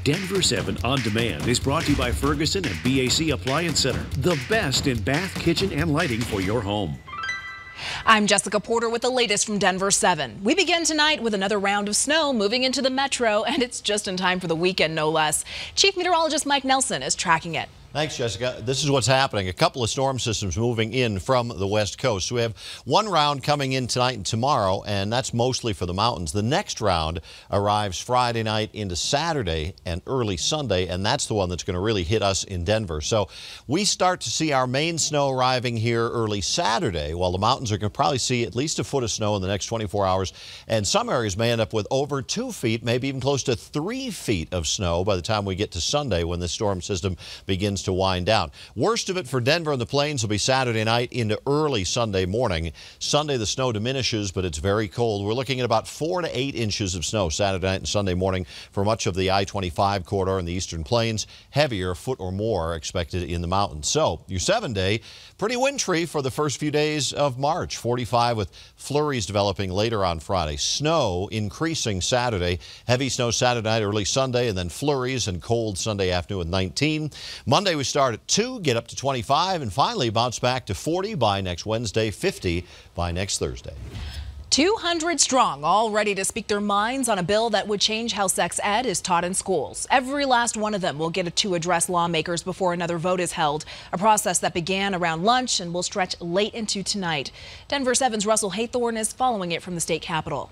Denver 7 On Demand is brought to you by Ferguson and BAC Appliance Center, the best in bath, kitchen, and lighting for your home. I'm Jessica Porter with the latest from Denver 7. We begin tonight with another round of snow moving into the metro, and it's just in time for the weekend, no less. Chief Meteorologist Mike Nelson is tracking it. Thanks, Jessica. This is what's happening. A couple of storm systems moving in from the west coast. So we have one round coming in tonight and tomorrow, and that's mostly for the mountains. The next round arrives Friday night into Saturday and early Sunday, and that's the one that's going to really hit us in Denver. So we start to see our main snow arriving here early Saturday, while the mountains are going to probably see at least a foot of snow in the next 24 hours. And some areas may end up with over 2 feet, maybe even close to 3 feet of snow by the time we get to Sunday when the storm system begins to wind down. Worst of it for Denver and the Plains will be Saturday night into early Sunday morning. Sunday the snow diminishes, but it's very cold. We're looking at about 4 to 8 inches of snow Saturday night and Sunday morning for much of the I-25 corridor in the eastern plains. Heavier, a foot or more expected in the mountains. So your 7-day, pretty wintry for the first few days of March. 45 with flurries developing later on Friday. Snow increasing Saturday. Heavy snow Saturday night, early Sunday, and then flurries and cold Sunday afternoon with 19. Monday we start at 2, get up to 25, and finally bounce back to 40 by next Wednesday, 50 by next Thursday. 200 strong, all ready to speak their minds on a bill that would change how sex ed is taught in schools. Every last one of them will get to address lawmakers before another vote is held, a process that began around lunch and will stretch late into tonight. Denver 7's Russell Haythorne is following it from the state capitol.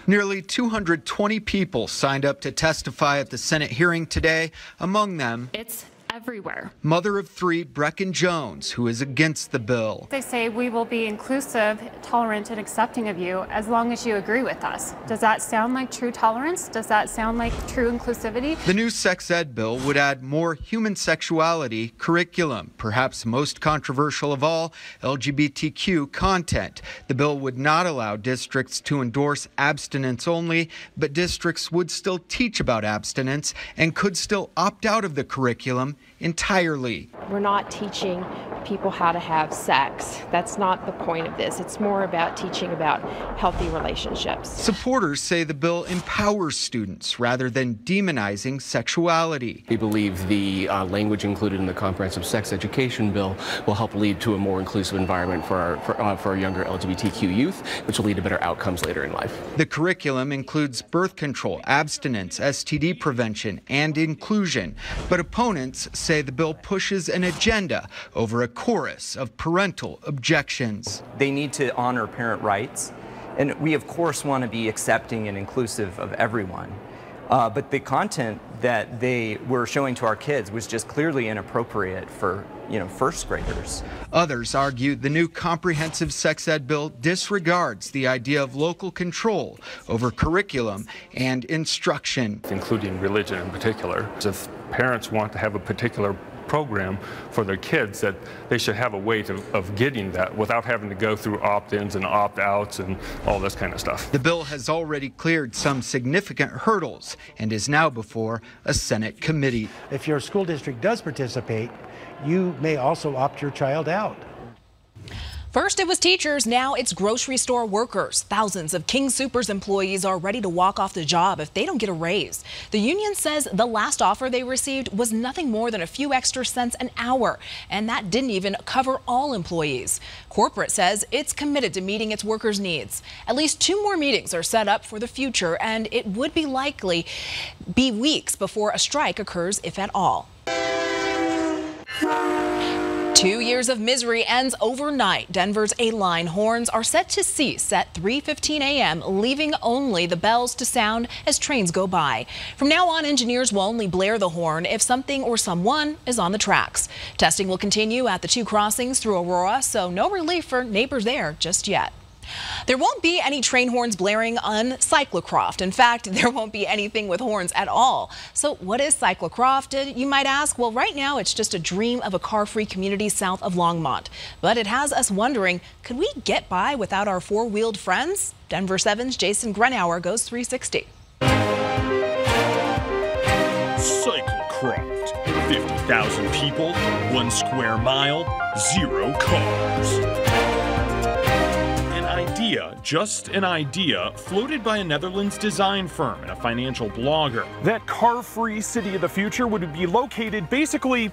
Nearly 220 people signed up to testify at the Senate hearing today. Among them, it's everywhere. Mother of 3, Brecken Jones, who is against the bill. They say we will be inclusive, tolerant, and accepting of you as long as you agree with us. Does that sound like true tolerance? Does that sound like true inclusivity? The new sex ed bill would add more human sexuality curriculum, perhaps most controversial of all, LGBTQ content. The bill would not allow districts to endorse abstinence only, but districts would still teach about abstinence and could still opt out of the curriculum entirely. We're not teaching people how to have sex. That's not the point of this. It's more about teaching about healthy relationships. Supporters say the bill empowers students rather than demonizing sexuality. We believe the language included in the comprehensive sex education bill will help lead to a more inclusive environment for our younger LGBTQ youth, which will lead to better outcomes later in life. The curriculum includes birth control, abstinence, STD prevention, and inclusion. But opponents say the bill pushes an agenda over a chorus of parental objections. They need to honor parent rights, and we of course want to be accepting and inclusive of everyone. But the content that they were showing to our kids was just clearly inappropriate for, first graders. Others argue the new comprehensive sex ed bill disregards the idea of local control over curriculum and instruction. Including religion in particular. If parents want to have a particular program for their kids, that they should have a way of getting that without having to go through opt-ins and opt-outs and all this kind of stuff. The bill has already cleared some significant hurdles and is now before a Senate committee. If your school district does participate, you may also opt your child out. First it was teachers, now it's grocery store workers. Thousands of King Soopers employees are ready to walk off the job if they don't get a raise. The union says the last offer they received was nothing more than a few extra cents an hour, and that didn't even cover all employees. Corporate says it's committed to meeting its workers' needs. At least 2 more meetings are set up for the future, and it would be likely be weeks before a strike occurs, if at all. 2 years of misery ends overnight. Denver's 8-line horns are set to cease at 3:15 a.m., leaving only the bells to sound as trains go by. From now on, engineers will only blare the horn if something or someone is on the tracks. Testing will continue at the 2 crossings through Aurora, so no relief for neighbors there just yet. There won't be any train horns blaring on Cyclocroft. In fact, there won't be anything with horns at all. So what is Cyclocroft, you might ask? Well, right now it's just a dream of a car-free community south of Longmont. But it has us wondering, could we get by without our 4-wheeled friends? Denver 7's Jason Grenauer goes 360. Cyclocroft. 50,000 people, 1 square mile, 0 cars. idea, just an idea, floated by a Netherlands design firm and a financial blogger. That car-free city of the future would be located basically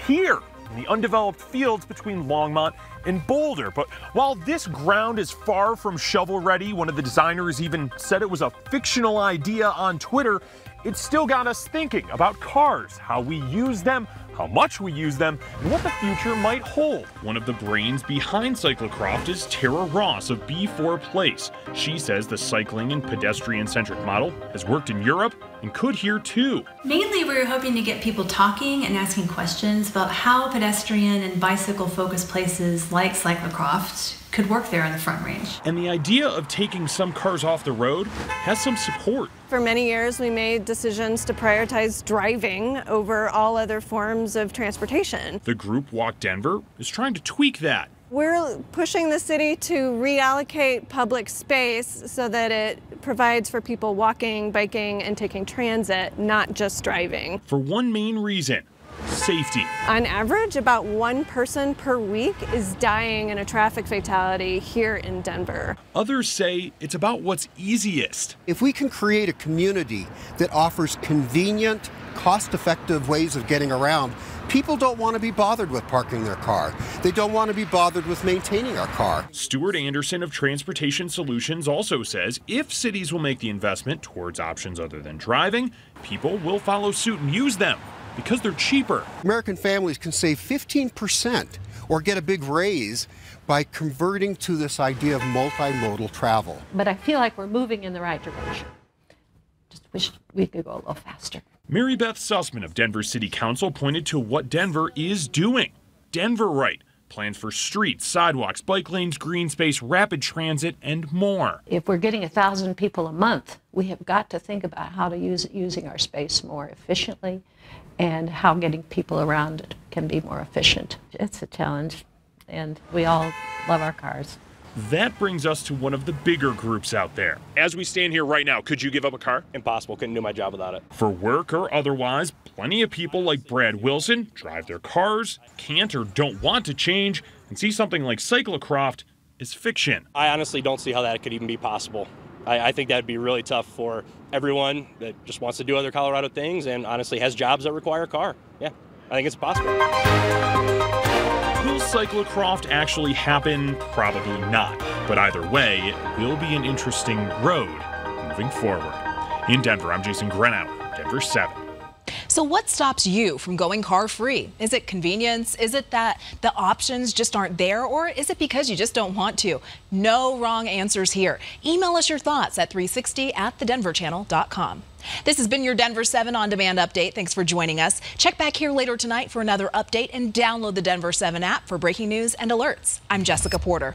here, in the undeveloped fields between Longmont and Boulder. But while this ground is far from shovel-ready, one of the designers even said it was a fictional idea on Twitter, it still got us thinking about cars, how we use them, how much we use them, and what the future might hold. One of the brains behind Cyclocroft is Tara Ross of B4 Place. She says the cycling and pedestrian-centric model has worked in Europe and could here too. Mainly we were hoping to get people talking and asking questions about how pedestrian and bicycle-focused places like Cyclocroft could work there in the Front Range. And the idea of taking some cars off the road has some support. For many years, we made decisions to prioritize driving over all other forms of transportation. The group Walk Denver is trying to tweak that. We're pushing the city to reallocate public space so that it provides for people walking, biking, and taking transit, not just driving. For one main reason: safety. On average, about one person per week is dying in a traffic fatality here in Denver. Others say it's about what's easiest. If we can create a community that offers convenient, cost-effective ways of getting around, people don't want to be bothered with parking their car. They don't want to be bothered with maintaining our car. Stuart Anderson of Transportation Solutions also says if cities will make the investment towards options other than driving, people will follow suit and use them, because they're cheaper. American families can save 15% or get a big raise by converting to this idea of multimodal travel. But I feel like we're moving in the right direction. Just wish we could go a little faster. Mary Beth Sussman of Denver City Council pointed to what Denver is doing. Denver Right. Plans for streets, sidewalks, bike lanes, green space, rapid transit, and more. If we're getting 1,000 people a month, we have got to think about how to using our space more efficiently and how getting people around it can be more efficient. It's a challenge, and we all love our cars. That brings us to one of the bigger groups out there. As we stand here right now, could you give up a car? Impossible. Couldn't do my job without it. For work or otherwise, plenty of people like Brad Wilson drive their cars, can't or don't want to change, and see something like Cyclocroft as fiction. I honestly don't see how that could even be possible. I think that'd be really tough for everyone that just wants to do other Colorado things and honestly has jobs that require a car. Yeah, I think it's possible. Will Cyclocroft actually happen? Probably not. But either way, it will be an interesting road moving forward. In Denver, I'm Jason Grenow, Denver 7. So what stops you from going car-free? Is it convenience? Is it that the options just aren't there? Or is it because you just don't want to? No wrong answers here. Email us your thoughts at 360@thedenverchannel.com. This has been your Denver 7 On Demand update. Thanks for joining us. Check back here later tonight for another update and download the Denver 7 app for breaking news and alerts. I'm Jessica Porter.